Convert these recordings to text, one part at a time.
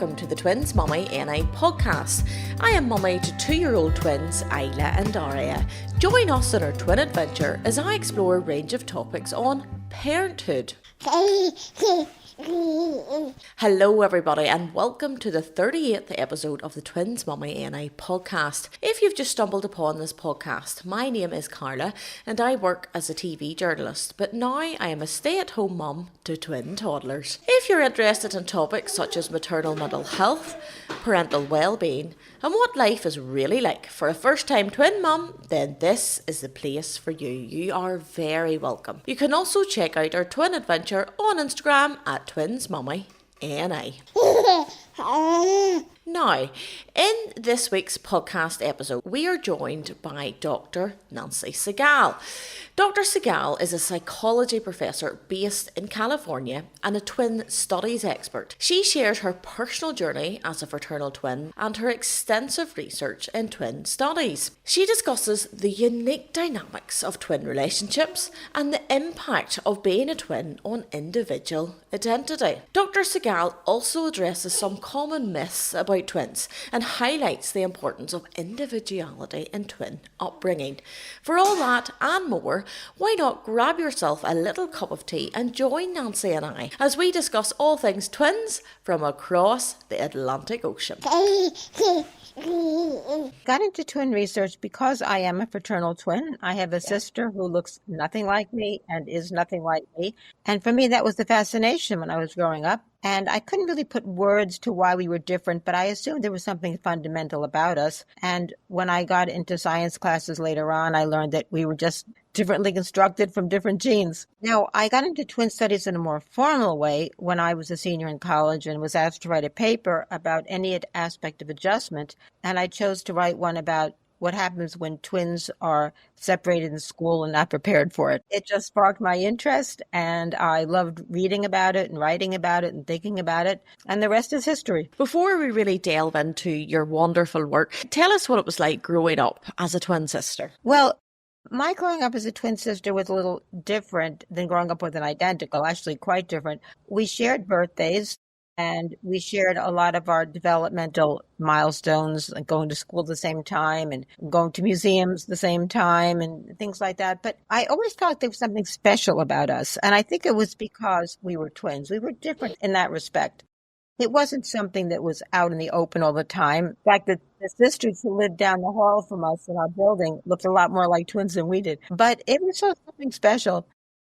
welcome to the Twins Mummy NI podcast. I am mummy to 2-year-old twins Isla and Daria. Join us on our twin adventure as I explore a range of topics on parenthood. Hello everybody and welcome to the 38th episode of the Twins Mummy NI podcast. If you've just stumbled upon this podcast, my name is Carla and I work as a TV journalist, but now I am a stay-at-home mum to twin toddlers. If you're interested in topics such as maternal mental health, parental well-being and what life is really like for a first-time twin mum, then this is the place for you. You are very welcome. You can also check out our twin adventure on Instagram at Twins Mummy NI. Now, in this week's podcast episode, we are joined by Dr. Nancy Segal. Dr. Segal is a psychology professor based in California and a twin studies expert. She shares her personal journey as a fraternal twin and her extensive research in twin studies. She discusses the unique dynamics of twin relationships and the impact of being a twin on individual identity. Dr. Segal also addresses some common myths about twins and highlights the importance of individuality in twin upbringing. For all that and more, why not grab yourself a little cup of tea and join Nancy and I as we discuss all things twins from across the Atlantic Ocean. Got into twin research because I am a fraternal twin. I have a sister who looks nothing like me and is nothing like me. And for me, that was the fascination when I was growing up. And I couldn't really put words to why we were different, but I assumed there was something fundamental about us. And when I got into science classes later on, I learned that we were just differently constructed from different genes. Now, I got into twin studies in a more formal way when I was a senior in college and was asked to write a paper about any aspect of adjustment. And I chose to write one about what happens when twins are separated in school and not prepared for it. It just sparked my interest, and I loved reading about it and writing about it and thinking about it, and the rest is history. Before we really delve into your wonderful work, tell us what it was like growing up as a twin sister. Well, my growing up as a twin sister was a little different than growing up with an identical, actually quite different. We shared birthdays. And we shared a lot of our developmental milestones, like going to school at the same time and going to museums at the same time and things like that. But I always felt there was something special about us. And I think it was because we were twins. We were different in that respect. It wasn't something that was out in the open all the time. In fact, the sisters who lived down the hall from us in our building looked a lot more like twins than we did. But it was something special.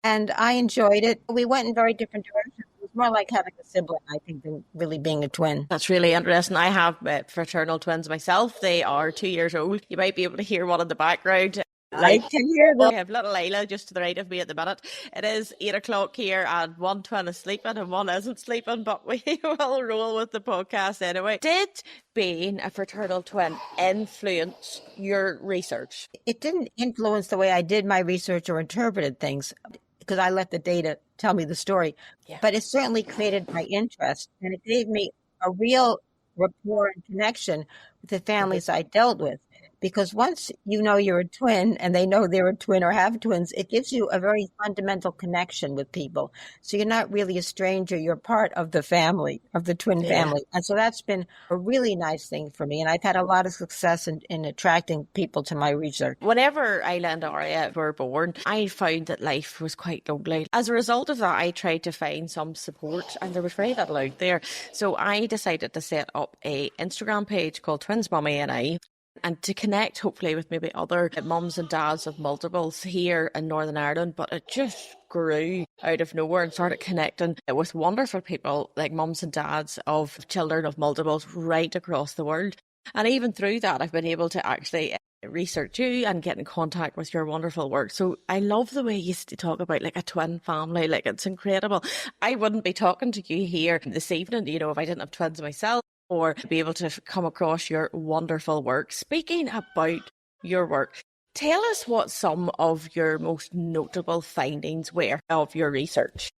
And I enjoyed it. We went in very different directions. More like having a sibling, I think, than really being a twin. That's really interesting. I have fraternal twins myself. They are 2 years old. You might be able to hear one in the background. I can hear them. I have little Isla just to the right of me at the minute. It is 8 o'clock here and one twin is sleeping and one isn't sleeping, but we will roll with the podcast anyway. Did being a fraternal twin influence your research? It didn't influence the way I did my research or interpreted things, because I let the data tell me the story. Yeah. But it certainly created my interest, and it gave me a real rapport and connection with the families I dealt with. Because once you know you're a twin and they know they're a twin or have twins, it gives you a very fundamental connection with people. So you're not really a stranger. You're part of the family, of the twin family. And so that's been a really nice thing for me. And I've had a lot of success in attracting people to my research. Whenever Isla and Daria were born, I found that life was quite lonely. As a result of that, I tried to find some support and there was very little out there. So I decided to set up a Instagram page called Twins Mummy NI. And to connect, hopefully, with maybe other mums and dads of multiples here in Northern Ireland. But it just grew out of nowhere and started connecting with wonderful people like mums and dads of children of multiples right across the world. And even through that, I've been able to actually research you and get in contact with your wonderful work. So I love the way you talk about like a twin family. Like, it's incredible. I wouldn't be talking to you here this evening, if I didn't have twins myself, or be able to come across your wonderful work. Speaking about your work, tell us what some of your most notable findings were of your research.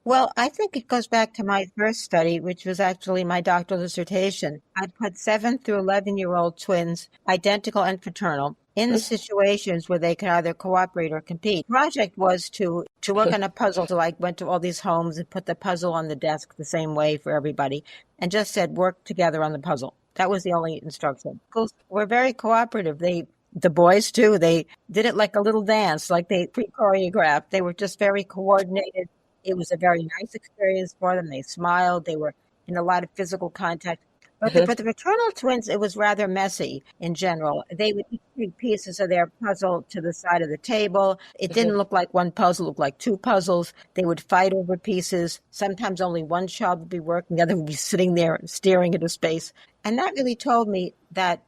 Well, I think it goes back to my first study, which was actually my doctoral dissertation. I put 7 through 11-year-old twins, identical and fraternal, in situations where they could either cooperate or compete. The project was to work on a puzzle. So I went to all these homes and put the puzzle on the desk the same way for everybody and just said, work together on the puzzle. That was the only instruction. Schools were very cooperative. The boys too, they did it like a little dance, like they pre-choreographed. They were just very coordinated. It was a very nice experience for them. They smiled. They were in a lot of physical contact. But for the fraternal twins, it was rather messy in general. They would each take pieces of their puzzle to the side of the table. It didn't look like one puzzle, it looked like two puzzles. They would fight over pieces. Sometimes only one child would be working, the other would be sitting there staring into space. And that really told me that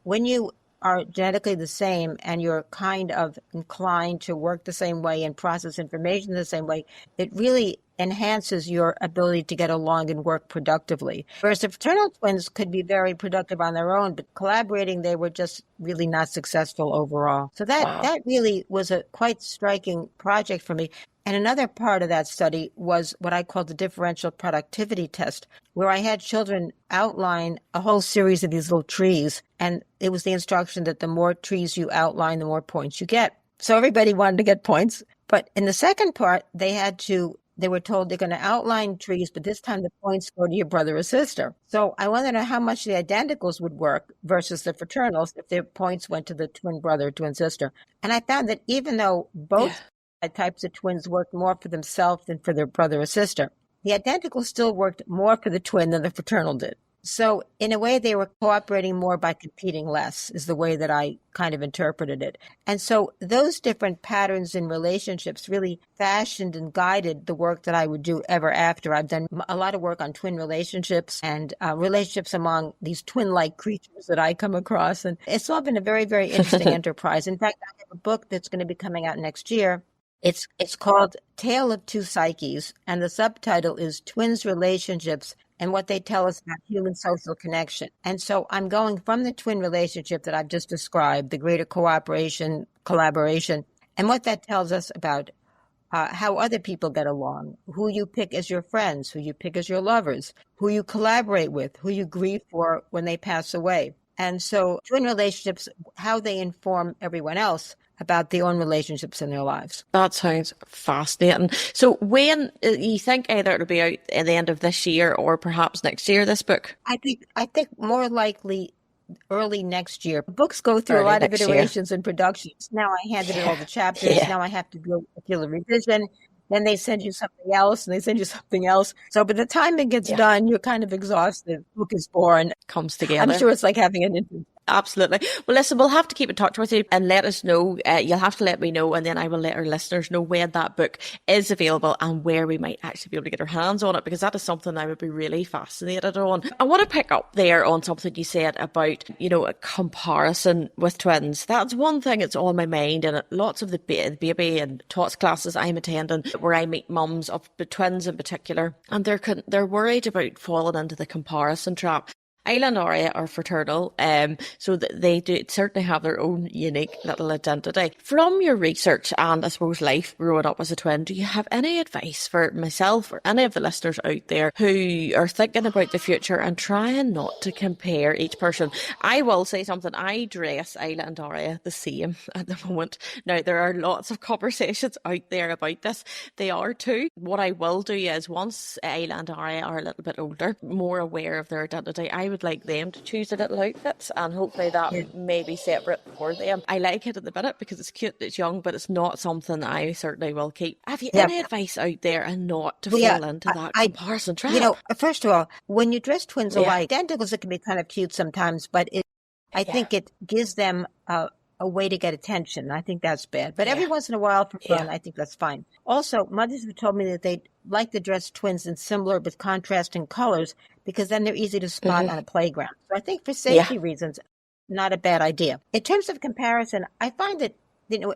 when you are genetically the same and you're kind of inclined to work the same way and process information the same way, it really enhances your ability to get along and work productively. Whereas the fraternal twins could be very productive on their own, but collaborating, they were just really not successful overall. So that really was a quite striking project for me. And another part of that study was what I called the differential productivity test, where I had children outline a whole series of these little trees. And it was the instruction that the more trees you outline, the more points you get. So everybody wanted to get points. But in the second part, they were told they're going to outline trees, but this time the points go to your brother or sister. So I wanted to know how much the identicals would work versus the fraternals if their points went to the twin brother, twin sister. And I found that even though both types of twins worked more for themselves than for their brother or sister, the identical still worked more for the twin than the fraternal did. So in a way, they were cooperating more by competing less, is the way that I kind of interpreted it. And so those different patterns in relationships really fashioned and guided the work that I would do ever after. I've done a lot of work on twin relationships and relationships among these twin-like creatures that I come across. And it's all been a very, very interesting enterprise. In fact, I have a book that's going to be coming out next year. It's called Tale of Two Psyches, and the subtitle is Twins Relationships and What They Tell Us About Human Social Connection. And so I'm going from the twin relationship that I've just described, the greater cooperation, collaboration, and what that tells us about how other people get along, who you pick as your friends, who you pick as your lovers, who you collaborate with, who you grieve for when they pass away. And so twin relationships, how they inform everyone else about their own relationships in their lives. That sounds fascinating. So when you think either it'll be out at the end of this year or perhaps next year, this book? I think more likely early next year. Books go through Early a lot of next iterations and productions. Now I handed it all the chapters. Now I have to do a revision. Then they send you something else and they send you something else. So by the time it gets done, you're kind of exhausted. The book is born. Comes together. I'm sure it's like having an interview. Absolutely. Well, listen, we'll have to keep in touch with you and let us know. You'll have to let me know, and then I will let our listeners know when that book is available and where we might actually be able to get our hands on it, because that is something I would be really fascinated on. I want to pick up there on something you said about, a comparison with twins. That's one thing that's on my mind, and lots of the baby and tots classes I'm attending, where I meet mums of the twins in particular, and they're worried about falling into the comparison trap. Isla and Aria are fraternal, so they do certainly have their own unique little identity. From your research and I suppose life growing up as a twin, do you have any advice for myself or any of the listeners out there who are thinking about the future and trying not to compare each person? I will say something. I dress Isla and Aria the same at the moment. Now, there are lots of conversations out there about this. They are too. What I will do is, once Isla and Aria are a little bit older, more aware of their identity, I would like them to choose their little outfits, and hopefully that may be separate for them. I like it at the minute because it's cute, it's young, but it's not something I certainly will keep. Have you any advice out there and not to fall into that comparison trap? First of all, when you dress twins alike, identicals, it can be kind of cute sometimes, but I think it gives them a way to get attention. I think that's bad. But every once in a while for fun, I think that's fine. Also, mothers have told me that they like to dress twins in similar but contrasting colors because then they're easy to spot on a playground. So I think for safety reasons, not a bad idea. In terms of comparison, I find that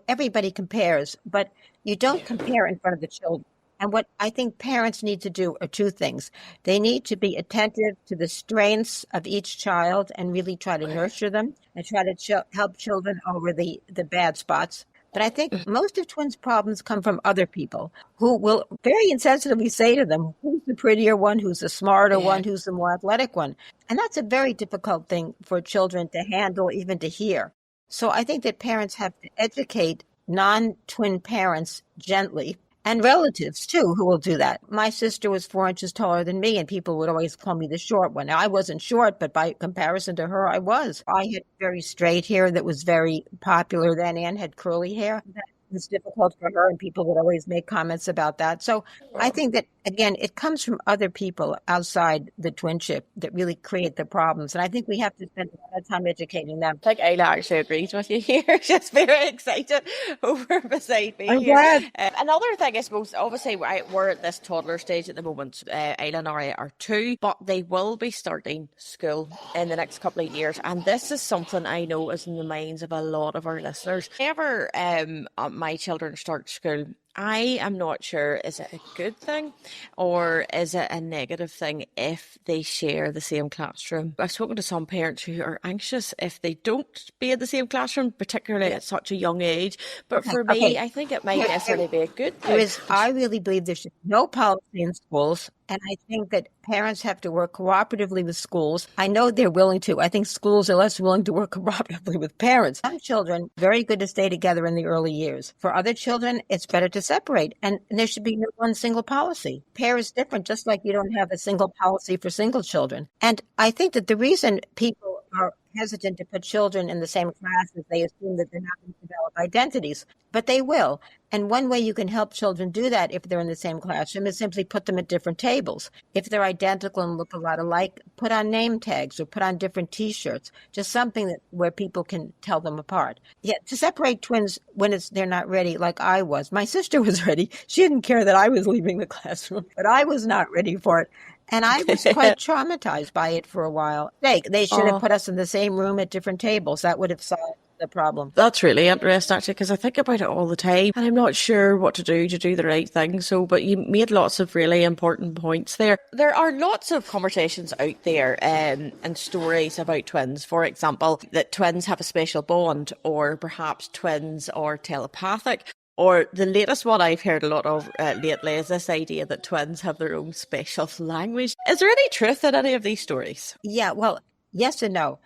everybody compares, but you don't compare in front of the children. And what I think parents need to do are two things. They need to be attentive to the strengths of each child and really try to nurture them and try to help children over the bad spots. But I think most of twins' problems come from other people who will very insensitively say to them, who's the prettier one, who's the smarter Yeah. one, who's the more athletic one. And that's a very difficult thing for children to handle, even to hear. So I think that parents have to educate non-twin parents gently, and relatives too, who will do that. My sister was 4 inches taller than me, and people would always call me the short one. Now, I wasn't short, but by comparison to her, I was. I had very straight hair that was very popular then. Anne had curly hair. That was difficult for her, and people would always make comments about that. So I think that, again, it comes from other people outside the twinship that really create the problems. And I think we have to spend a lot of time educating them. I think Ayla actually agrees with you here. She's very excited over beside me I'm here. glad. Another thing, I suppose, obviously we're at this toddler stage at the moment. Ayla and Aria are 2, but they will be starting school in the next couple of years. And this is something I know is in the minds of a lot of our listeners. Whenever my children start school, I am not sure, is it a good thing or is it a negative thing if they share the same classroom? I've spoken to some parents who are anxious if they don't be in the same classroom, particularly at such a young age. But for me, I think it might necessarily be a good thing. I really believe there should be no policy in schools. And I think that parents have to work cooperatively with schools. I know they're willing to. I think schools are less willing to work cooperatively with parents. Some children, very good to stay together in the early years. For other children, it's better to separate. And there should be no one single policy. Pair is different, just like you don't have a single policy for single children. And I think that the reason people are hesitant to put children in the same class is they assume that they're not going to develop identities, but they will. And one way you can help children do that if they're in the same classroom is simply put them at different tables. If they're identical and look a lot alike, put on name tags or put on different T-shirts, just something where people can tell them apart. Yeah, to separate twins when they're not ready, like I was. My sister was ready. She didn't care that I was leaving the classroom, but I was not ready for it. And I was quite traumatized by it for a while. They should have put us in the same room at different tables. That would have solved the problem. That's really interesting, actually, because I think about it all the time and I'm not sure what to do the right thing. So, but you made lots of really important points there. There are lots of conversations out there and stories about twins. For example, that twins have a special bond, or perhaps twins are telepathic. Or the latest one I've heard a lot of lately is this idea that twins have their own special language. Is there any truth in any of these stories? Yeah, well, yes and no.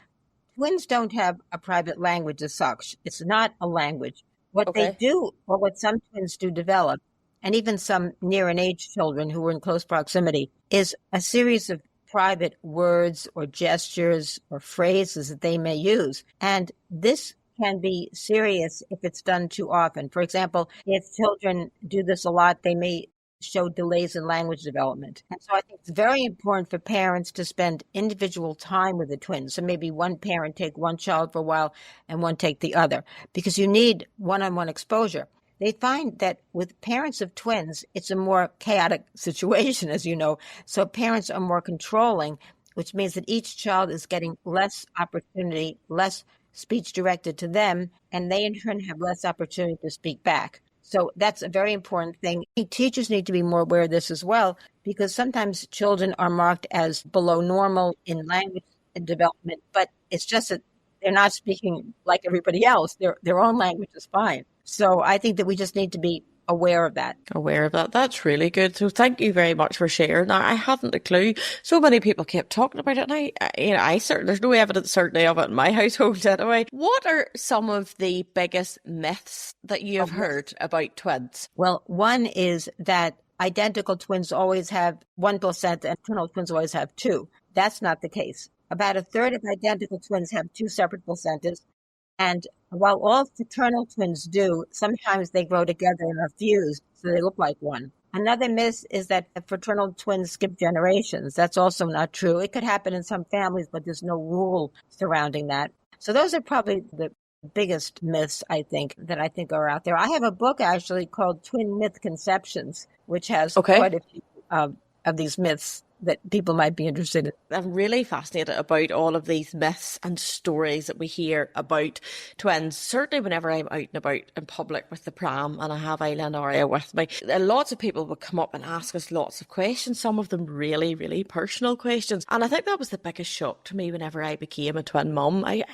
Twins don't have a private language as such. It's not a language. What they do, or what some twins do develop, and even some near in age children who are in close proximity, is a series of private words or gestures or phrases that they may use. And this can be serious if it's done too often. For example, if children do this a lot, they may show delays in language development. And so I think it's very important for parents to spend individual time with the twins. So maybe one parent take one child for a while and one take the other, because you need one-on-one exposure. They find that with parents of twins, it's a more chaotic situation, as you know. So parents are more controlling, which means that each child is getting less opportunity, less speech directed to them, and they in turn have less opportunity to speak back. So that's a very important thing. Teachers need to be more aware of this as well, because sometimes children are marked as below normal in language development, but it's just that they're not speaking like everybody else. Their own language is fine. So I think that we just need to be aware of that. That's really good. So thank you very much for sharing that. I hadn't a clue. So many people kept talking about it, and I certainly, there's no evidence certainly of it in my household anyway. What are some of the biggest myths that you have heard about twins? Well, one is that identical twins always have one placenta and fraternal twins always have two. That's not the case. About a third of identical twins have two separate placentas. And while all fraternal twins do, sometimes they grow together and are fused, so they look like one. Another myth is that fraternal twins skip generations. That's also not true. It could happen in some families, but there's no rule surrounding that. So those are probably the biggest myths, I think are out there. I have a book actually called Twin Myth Conceptions, which has quite a few of these myths that people might be interested in. I'm really fascinated about all of these myths and stories that we hear about twins. Certainly whenever I'm out and about in public with the pram and I have Isla and Aria with me, lots of people will come up and ask us lots of questions, some of them really, really personal questions. And I think that was the biggest shock to me whenever I became a twin mum. I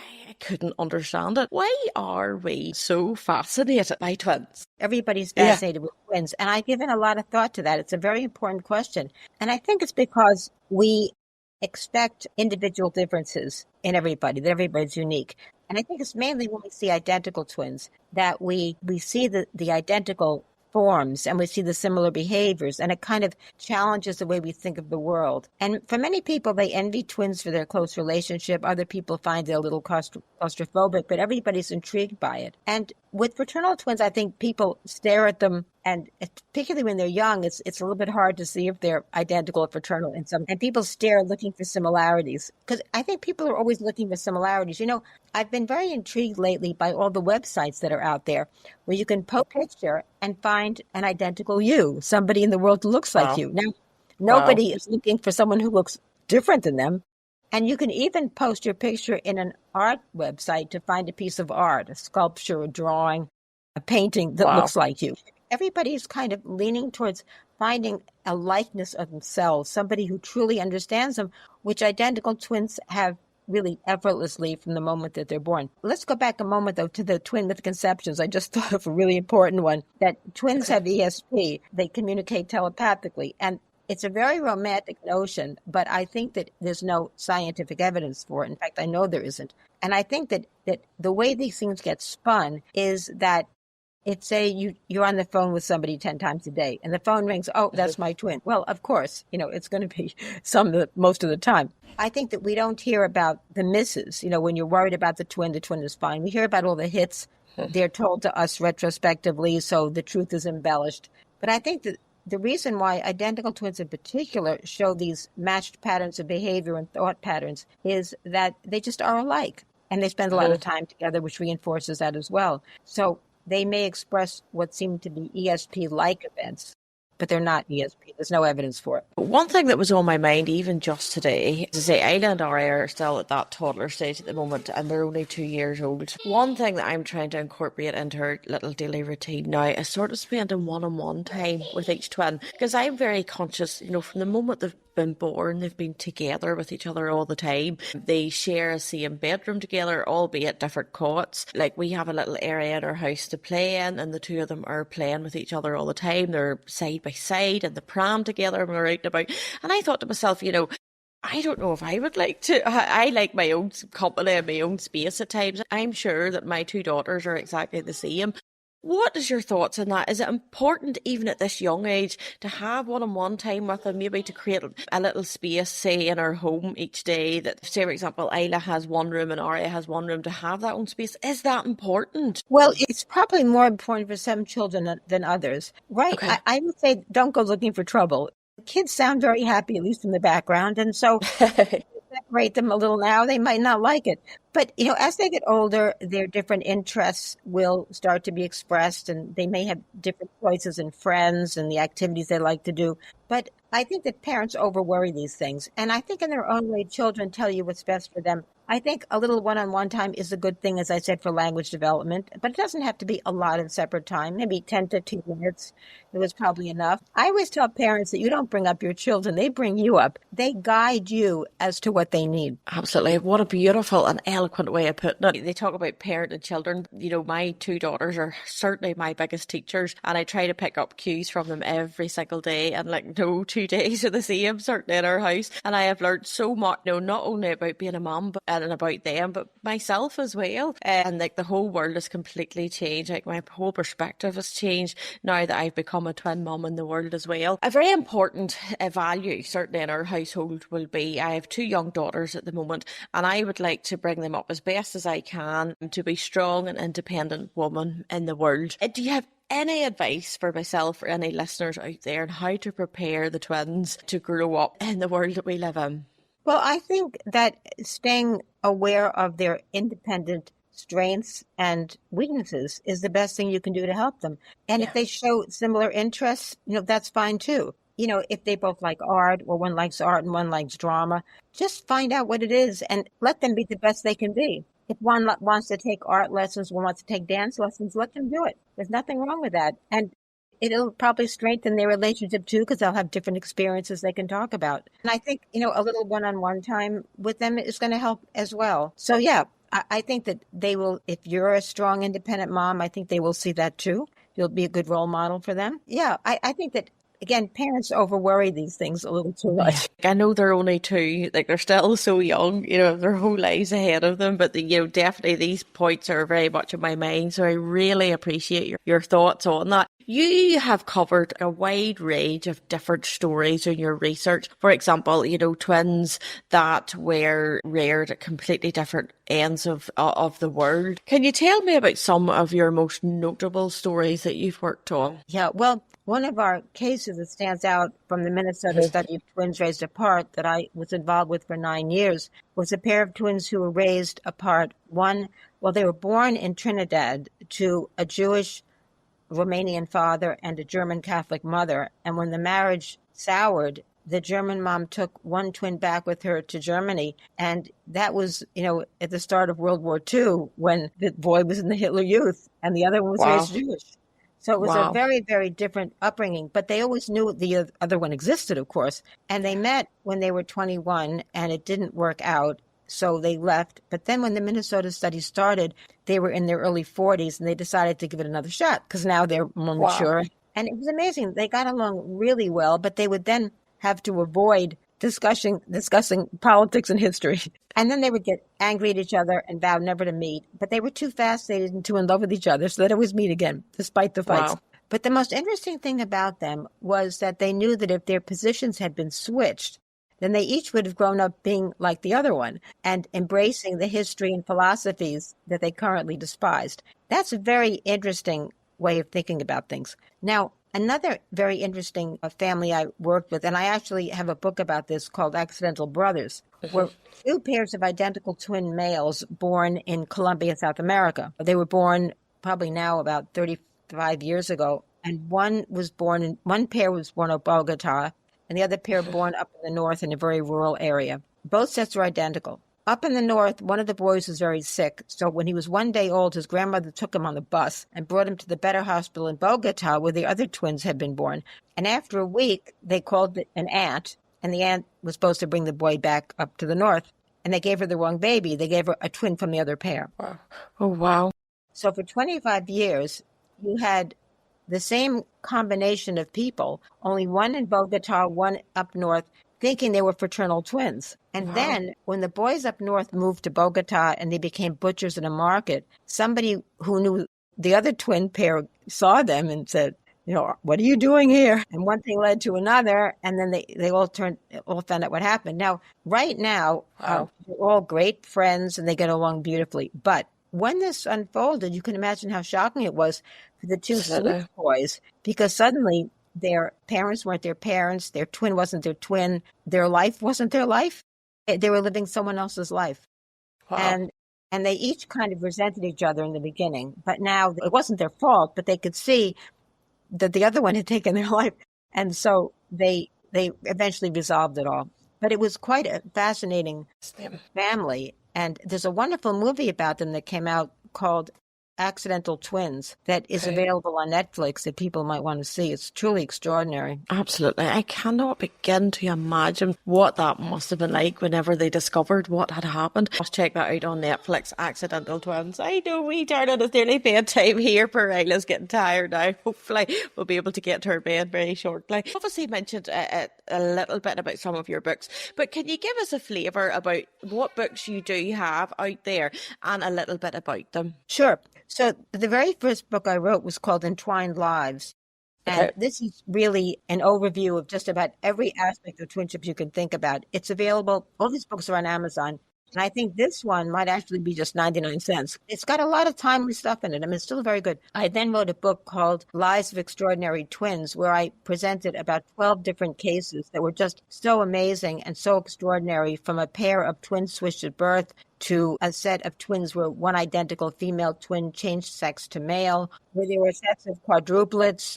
couldn't understand it. Why are we so fascinated by twins? Everybody's fascinated with twins. And I've given a lot of thought to that. It's a very important question. And I think it's because we expect individual differences in everybody, that everybody's unique. And I think it's mainly when we see identical twins that we see the identical forms and we see the similar behaviors, and it kind of challenges the way we think of the world. And for many people, they envy twins for their close relationship. Other people find it a little claustrophobic, but everybody's intrigued by it. And with fraternal twins, I think people stare at them, and particularly when they're young, it's a little bit hard to see if they're identical or fraternal in some. And people stare looking for similarities, because I think people are always looking for similarities. You know, I've been very intrigued lately by all the websites that are out there where you can post a picture and find an identical you, somebody in the world who looks like you. Now, nobody is looking for someone who looks different than them. And you can even post your picture in an art website to find a piece of art, a sculpture, a drawing, a painting that looks like you. Everybody's kind of leaning towards finding a likeness of themselves, somebody who truly understands them, which identical twins have really effortlessly from the moment that they're born. Let's go back a moment, though, to the twin misconceptions. I just thought of a really important one, that twins have ESP. They communicate telepathically. And it's a very romantic notion, but I think that there's no scientific evidence for it. In fact, I know there isn't. And I think that the way these things get spun is that if, say, you're on the phone with somebody 10 times a day and the phone rings, oh, that's my twin. Well, of course, it's going to be most of the time. I think that we don't hear about the misses. When you're worried about the twin is fine. We hear about all the hits. They're told to us retrospectively, so the truth is embellished. But I think that the reason why identical twins in particular show these matched patterns of behavior and thought patterns is that they just are alike. And they spend a lot of time together, which reinforces that as well. So they may express what seem to be ESP-like events, but they're not ESP. There's no evidence for it. One thing that was on my mind even just today is to say Isla and Aria are still at that toddler stage at the moment, and they're only 2 years old. One thing that I'm trying to incorporate into her little daily routine now is sort of spending one-on-one time with each twin, because I'm very conscious, from the moment they've been born, they've been together with each other all the time. They share a same bedroom together, albeit different cots. Like, we have a little area in our house to play in, and the two of them are playing with each other all the time. They're side by side in the pram together when we're out and about. And I thought to myself, I don't know if I would like to. I like my own company and my own space at times. I'm sure that my two daughters are exactly the same. What is your thoughts on that? Is it important, even at this young age, to have one-on-one time with them, maybe to create a little space, say, in our home each day, that, say, for example, Isla has one room and Aria has one room, to have that own space? Is that important? Well, it's probably more important for some children than others, right? Okay. I would say don't go looking for trouble. Kids sound very happy, at least in the background, and so separate them a little now, they might not like it. But, as they get older, their different interests will start to be expressed, and they may have different choices in friends and the activities they like to do. But I think that parents over-worry these things. And I think in their own way, children tell you what's best for them. I think a little one-on-one time is a good thing, as I said, for language development. But it doesn't have to be a lot of separate time. Maybe 10, 15 minutes. It was probably enough. I always tell parents that you don't bring up your children. They bring you up. They guide you as to what they need. Absolutely. What a beautiful and eloquent way of putting it. They talk about parent and children. My two daughters are certainly my biggest teachers, and I try to pick up cues from them every single day, and no 2 days are the same, certainly in our house. And I have learned so much, not only about being a mum and about them, but myself as well. And the whole world has completely changed. My whole perspective has changed now that I've become a twin mum in the world as well. A very important value, certainly in our household, will be, I have two young daughters at the moment, and I would like to bring them up as best as I can to be strong and independent women in the world. Do you have any advice for myself or any listeners out there on how to prepare the twins to grow up in the world that we live in? Well, I think that staying aware of their independent strengths and weaknesses is the best thing you can do to help them. And if they show similar interests, that's fine too. if they both like art, or one likes art and one likes drama, just find out what it is and let them be the best they can be. If one wants to take art lessons, one wants to take dance lessons, let them do it. There's nothing wrong with that. And it'll probably strengthen their relationship too, because they'll have different experiences they can talk about. And I think, a little one-on-one time with them is going to help as well. So yeah, I think that they will, if you're a strong, independent mom, I think they will see that too. You'll be a good role model for them. Yeah, I think that, again, parents over worry these things a little too much. I know they're only two, like they're still so young, their whole lives ahead of them, but definitely these points are very much in my mind. So I really appreciate your thoughts on that. You have covered a wide range of different stories in your research. For example, twins that were reared at completely different ends of the world. Can you tell me about some of your most notable stories that you've worked on? Yeah, well, one of our cases that stands out from the Minnesota study of twins raised apart that I was involved with for 9 years was a pair of twins who were raised apart. They were born in Trinidad to a Jewish Romanian father and a German Catholic mother. And when the marriage soured, the German mom took one twin back with her to Germany. And that was, at the start of World War II, when the boy was in the Hitler Youth and the other one was raised Jewish. So it was a very, very different upbringing, but they always knew the other one existed, of course. And they met when they were 21 and it didn't work out. So they left. But then when the Minnesota study started, they were in their early 40s and they decided to give it another shot because now they're more mature. And it was amazing. They got along really well, but they would then have to avoid discussing politics and history. And then they would get angry at each other and vow never to meet. But they were too fascinated and too in love with each other, so they'd always meet again, despite the fights. Wow. But the most interesting thing about them was that they knew that if their positions had been switched, then they each would have grown up being like the other one and embracing the history and philosophies that they currently despised. That's a very interesting way of thinking about things. Now, another very interesting family I worked with, and I actually have a book about this called Accidental Brothers, were two pairs of identical twin males born in Colombia, South America. They were born probably now about 35 years ago, and one pair was born in Bogota, and the other pair born up in the north in a very rural area. Both sets were identical. Up in the north, one of the boys was very sick, so when he was 1 day old, his grandmother took him on the bus and brought him to the Better Hospital in Bogota, where the other twins had been born. And after a week, they called an aunt, and the aunt was supposed to bring the boy back up to the north, and they gave her the wrong baby. They gave her a twin from the other pair. Wow. Oh, wow. So for 25 years, you had the same combination of people, only one in Bogota, one up north, thinking they were fraternal twins. And then when the boys up north moved to Bogota and they became butchers in a market, somebody who knew the other twin pair saw them and said, what are you doing here? And one thing led to another, and then they all found out what happened. Now, right now, they're all great friends and they get along beautifully. But when this unfolded, you can imagine how shocking it was for the two switch boys, because suddenly their parents weren't their parents, their twin wasn't their twin, their life wasn't their life. They were living someone else's life. Wow. And they each kind of resented each other in the beginning, but now it wasn't their fault, but they could see that the other one had taken their life. And so they eventually resolved it all. But it was quite a fascinating family. And there's a wonderful movie about them that came out called Accidental Twins that is available on Netflix that people might want to see. It's truly extraordinary. Absolutely. I cannot begin to imagine what that must have been like whenever they discovered what had happened. I'll check that out on Netflix, Accidental Twins. I know we darling, it's nearly bedtime here. Poor Isla's getting tired now. Hopefully we'll be able to get to her bed very shortly. Obviously mentioned a little bit about some of your books, but can you give us a flavour about what books you do have out there and a little bit about them? Sure. So the very first book I wrote was called Entwined Lives. And this is really an overview of just about every aspect of twinship you can think about. It's available. All these books are on Amazon. And I think this one might actually be just 99 cents. It's got a lot of timely stuff in it. I mean, it's still very good. I then wrote a book called Lives of Extraordinary Twins, where I presented about 12 different cases that were just so amazing and so extraordinary, from a pair of twins switched at birth to a set of twins where one identical female twin changed sex to male, where there were sets of quadruplets.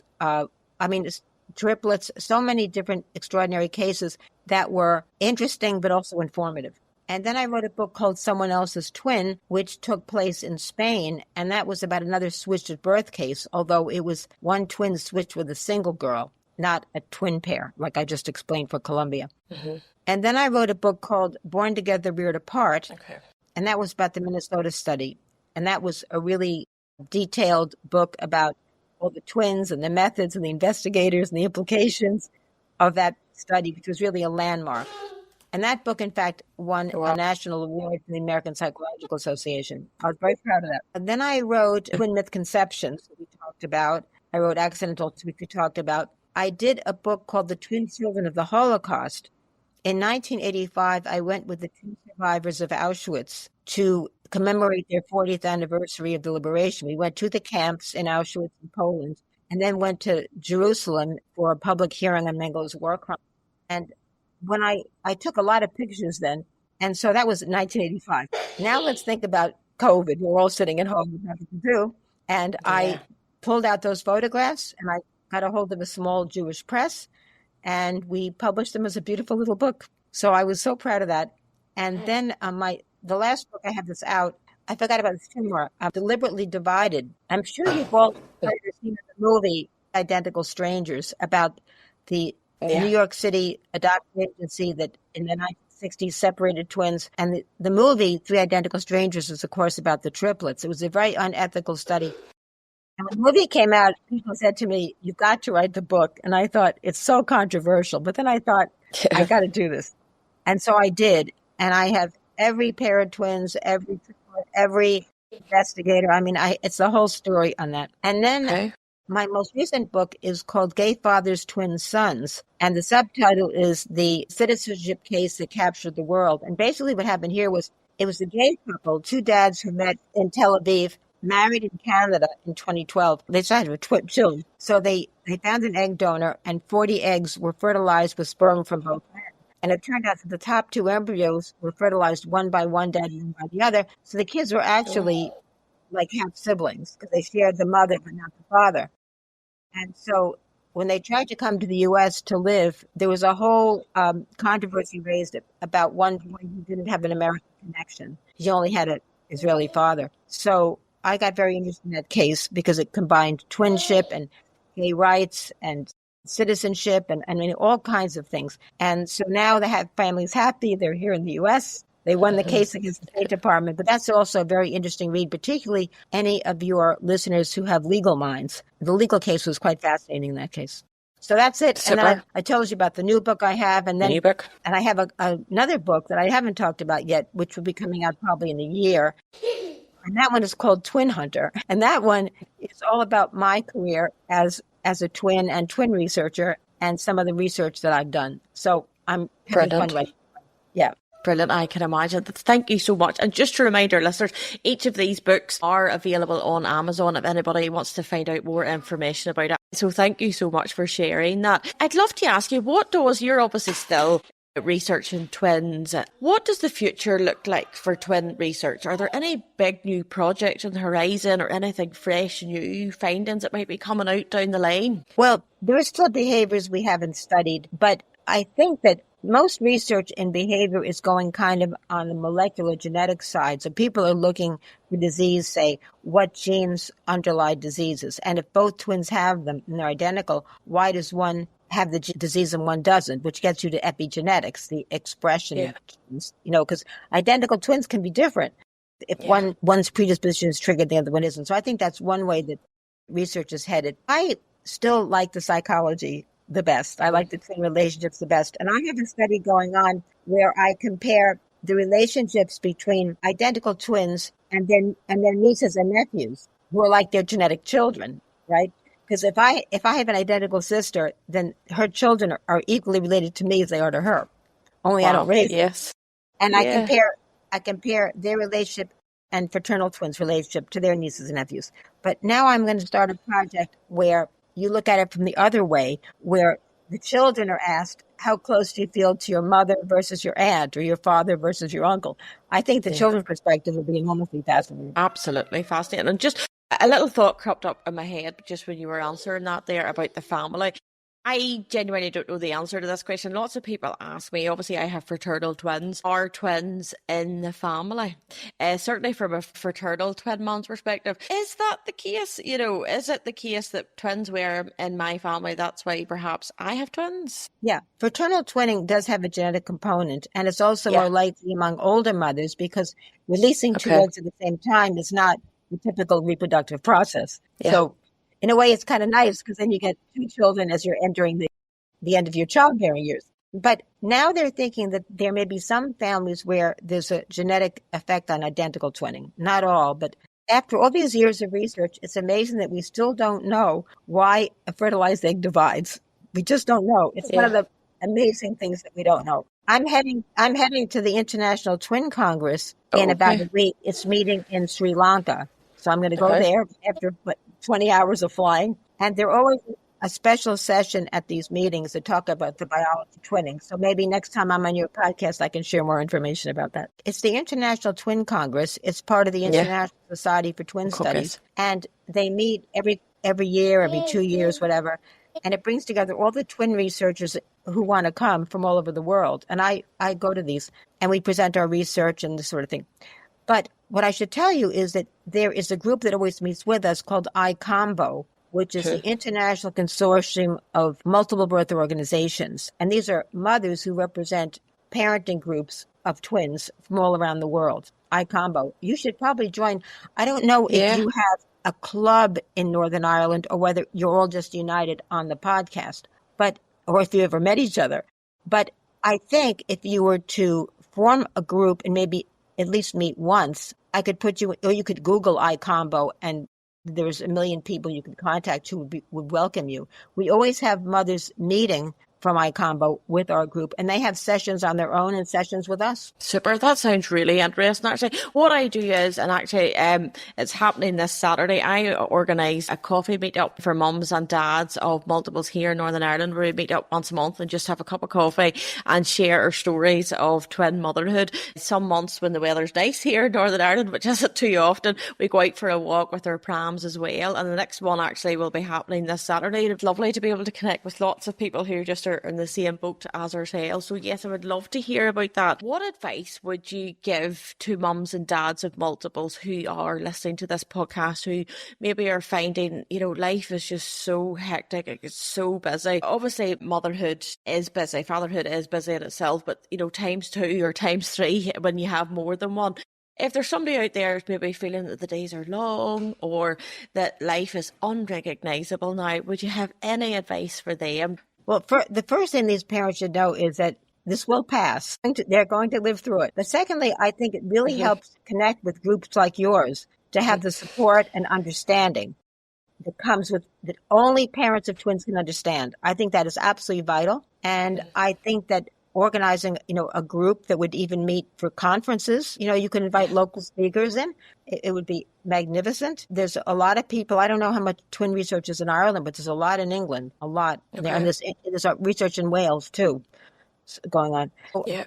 triplets, so many different extraordinary cases that were interesting but also informative. And then I wrote a book called Someone Else's Twin, which took place in Spain. And that was about another switched at birth case, although it was one twin switched with a single girl, not a twin pair, like I just explained for Colombia. Mm-hmm. And then I wrote a book called Born Together, Reared Apart. Okay. And that was about the Minnesota study. And that was a really detailed book about all the twins and the methods and the investigators and the implications of that study, which was really a landmark. And that book, in fact, won a national award from the American Psychological Association. I was very proud of that. And then I wrote Twin Myth Conceptions, that we talked about. I wrote Accidental, which we talked about. I did a book called The Twin Children of the Holocaust. In 1985, I went with the two survivors of Auschwitz to commemorate their 40th anniversary of the liberation. We went to the camps in Auschwitz in Poland, and then went to Jerusalem for a public hearing on Mengel's war crimes. And when I took a lot of pictures then, and so that was 1985. Now let's think about COVID. We're all sitting at home with nothing to do. And I pulled out those photographs, and I got a hold of a small Jewish press, and we published them as a beautiful little book. So I was so proud of that. And then the last book I have this out, I forgot about this two more. I'm Deliberately Divided. I'm sure you've all seen the movie Identical Strangers about the New York City adoption agency that in the 1960s separated twins. And the movie, Three Identical Strangers, is, of course, about the triplets. It was a very unethical study. And when the movie came out, people said to me, "You've got to write the book." And I thought, it's so controversial. But then I thought, I got to do this. And so I did. And I have every pair of twins, every investigator. I mean, it's the whole story on that. And then my most recent book is called Gay Fathers, Twin Sons. And the subtitle is The Citizenship Case That Captured the World. And basically what happened here was, it was a gay couple, two dads who met in Tel Aviv, married in Canada in 2012. They decided to have twin children. So they found an egg donor, and 40 eggs were fertilized with sperm from both men. And it turned out that the top two embryos were fertilized one by one dad and one by the other. So the kids were actually like half siblings, because they shared the mother but not the father. And so when they tried to come to the U.S. to live, there was a whole controversy raised about one boy who didn't have an American connection. He only had an Israeli father. So I got very interested in that case because it combined twinship and gay rights and citizenship and I mean, all kinds of things. And so now they have families happy. They're here in the U.S. They won the case against the State Department, but that's also a very interesting read, particularly any of your listeners who have legal minds. The legal case was quite fascinating in that case. So that's it. Super. And then I told you about the new book I have, and then new book. And I have another book that I haven't talked about yet, which will be coming out probably in a year. And that one is called Twin Hunter. And that one is all about my career as a twin and twin researcher and some of the research that I've done. So I'm having fun writing. Yeah. Brilliant. I can imagine. Thank you so much. And just to remind our listeners, each of these books are available on Amazon if anybody wants to find out more information about it. So thank you so much for sharing that. I'd love to ask you, you're obviously still researching twins. What does the future look like for twin research? Are there any big new projects on the horizon or anything fresh, new findings that might be coming out down the line? Well, there are still behaviors we haven't studied, but I think that most research in behavior is going kind of on the molecular genetic side. So people are looking for disease, say, what genes underlie diseases? And if both twins have them and they're identical, why does one have the disease and one doesn't, which gets you to epigenetics, the expression of genes, because identical twins can be different. If one's predisposition is triggered, the other one isn't. So I think that's one way that research is headed. I still like the psychology the best. I like the twin relationships the best. And I have a study going on where I compare the relationships between identical twins and their nieces and nephews who are like their genetic children, right? Because if I have an identical sister, then her children are equally related to me as they are to her. Only I don't raise them. Yes. And I compare their relationship and fraternal twins' relationship to their nieces and nephews. But now I'm going to start a project where you look at it from the other way, where the children are asked, how close do you feel to your mother versus your aunt or your father versus your uncle? I think the children's perspective will be enormously fascinating. Absolutely fascinating. And just a little thought cropped up in my head just when you were answering that there about the family. I genuinely don't know the answer to this question. Lots of people ask me. Obviously, I have fraternal twins. Are twins in the family? Certainly from a fraternal twin mom's perspective. Is that the case? Is it the case that twins were in my family? That's why perhaps I have twins? Yeah, fraternal twinning does have a genetic component, and it's also Yeah. more likely among older mothers because releasing two Okay. eggs at the same time is not the typical reproductive process. Yeah. So in a way, it's kind of nice because then you get two children as you're entering the end of your childbearing years. But now they're thinking that there may be some families where there's a genetic effect on identical twinning. Not all, but after all these years of research, it's amazing that we still don't know why a fertilized egg divides. We just don't know. It's one of the amazing things that we don't know. I'm heading to the International Twin Congress in about a week. It's meeting in Sri Lanka. So I'm going to go there after 20 hours of flying. And they're always a special session at these meetings to talk about the biology of twinning. So maybe next time I'm on your podcast, I can share more information about that. It's the International Twin Congress. It's part of the International Society for Twin Studies. And they meet every year, every 2 years, whatever. And it brings together all the twin researchers who want to come from all over the world. And I go to these and we present our research and this sort of thing. But what I should tell you is that there is a group that always meets with us called ICOMBO, which is the International Consortium of Multiple Birth Organizations. And these are mothers who represent parenting groups of twins from all around the world. ICOMBO. You should probably join. I don't know if you have a club in Northern Ireland or whether you're all just united on the podcast, or if you ever met each other. But I think if you were to form a group and maybe at least meet once, I could put you, or you could Google iCombo and there's a million people you could contact who would welcome you. We always have mothers meeting from iCombo with our group, and they have sessions on their own and sessions with us. Super. That sounds really interesting, actually. What I do is, and actually it's happening this Saturday, I organise a coffee meetup for mums and dads of multiples here in Northern Ireland, where we meet up once a month and just have a cup of coffee and share our stories of twin motherhood. Some months when the weather's nice here in Northern Ireland, which isn't too often, we go out for a walk with our prams as well. And the next one actually will be happening this Saturday. It's lovely to be able to connect with lots of people who just are in the same boat as ourselves. So yes, I would love to hear about that. What advice would you give to mums and dads of multiples who are listening to this podcast, who maybe are finding, life is just so hectic, it's so busy? Obviously, motherhood is busy, fatherhood is busy in itself, but times 2 or times 3 when you have more than one. If there's somebody out there maybe feeling that the days are long or that life is unrecognisable now, would you have any advice for them? Well, the first thing these parents should know is that this will pass. They're going to live through it. But secondly, I think it really helps connect with groups like yours to have the support and understanding that comes with that only parents of twins can understand. I think that is absolutely vital. And I think that organizing, a group that would even meet for conferences, you can invite local speakers in. It would be magnificent. There's a lot of people. I don't know how much twin research is in Ireland, but there's a lot in England, a lot. Okay. And there's research in Wales too going on. Yeah.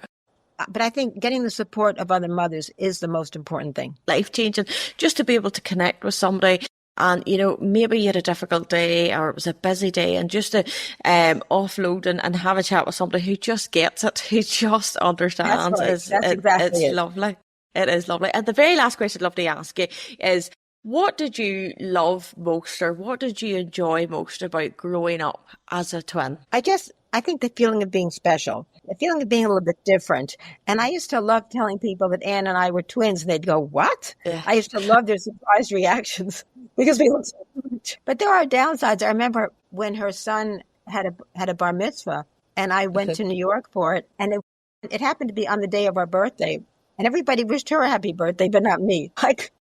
But I think getting the support of other mothers is the most important thing. Life-changing, just to be able to connect with somebody. And, maybe you had a difficult day or it was a busy day, and just to offload and have a chat with somebody who just gets it, who just understands. That's right. It's lovely. It is lovely. And the very last question I'd love to ask you is, what did you love most, or what did you enjoy most about growing up as a twin? I think the feeling of being special, the feeling of being a little bit different. And I used to love telling people that Anne and I were twins, and they'd go, "What?" Yeah. I used to love their surprised reactions because we look so much. But there are downsides. I remember when her son had a bar mitzvah, and I went to New York for it, and it happened to be on the day of our birthday, and everybody wished her a happy birthday, but not me.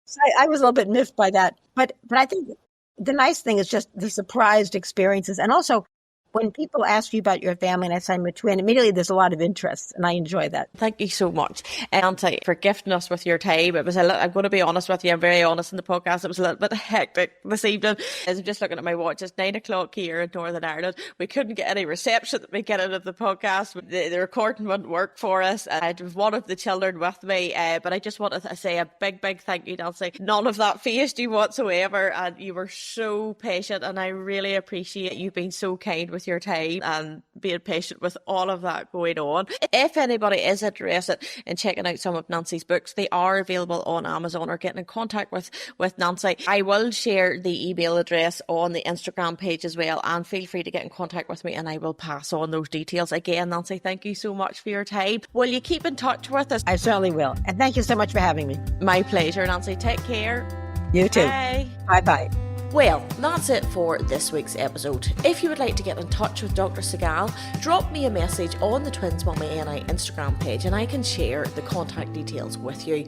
So I was a little bit miffed by that. But I think the nice thing is just the surprised experiences, and also when people ask you about your family and I say I'm a twin, immediately there's a lot of interest, and I enjoy that. Thank you so much, Auntie, for gifting us with your time. It was I'm going to be honest with you, I'm very honest in the podcast. It was a little bit hectic this evening. As I'm just looking at my watch, it's 9:00 here in Northern Ireland. We couldn't get any reception at the beginning of the podcast. The recording wouldn't work for us. I had one of the children with me, but I just wanted to say a big thank you, Nancy. None of that fazed you whatsoever, and you were so patient, and I really appreciate you being so kind with with your time and being patient with all of that going on. If anybody is interested in checking out some of Nancy's books, they are available on Amazon, or getting in contact with Nancy. I will share the email address on the Instagram page as well, and feel free to get in contact with me and I will pass on those details. Again, Nancy, thank you so much for your time. Will you keep in touch with us? I certainly will. And thank you so much for having me. My pleasure, Nancy. Take care. You too. Bye. Bye-bye. Well, that's it for this week's episode. If you would like to get in touch with Dr. Segal, drop me a message on the Twins Mummy NI Instagram page and I can share the contact details with you.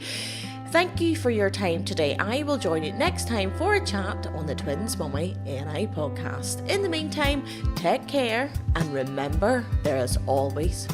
Thank you for your time today. I will join you next time for a chat on the Twins Mummy NI podcast. In the meantime, take care and remember, there is always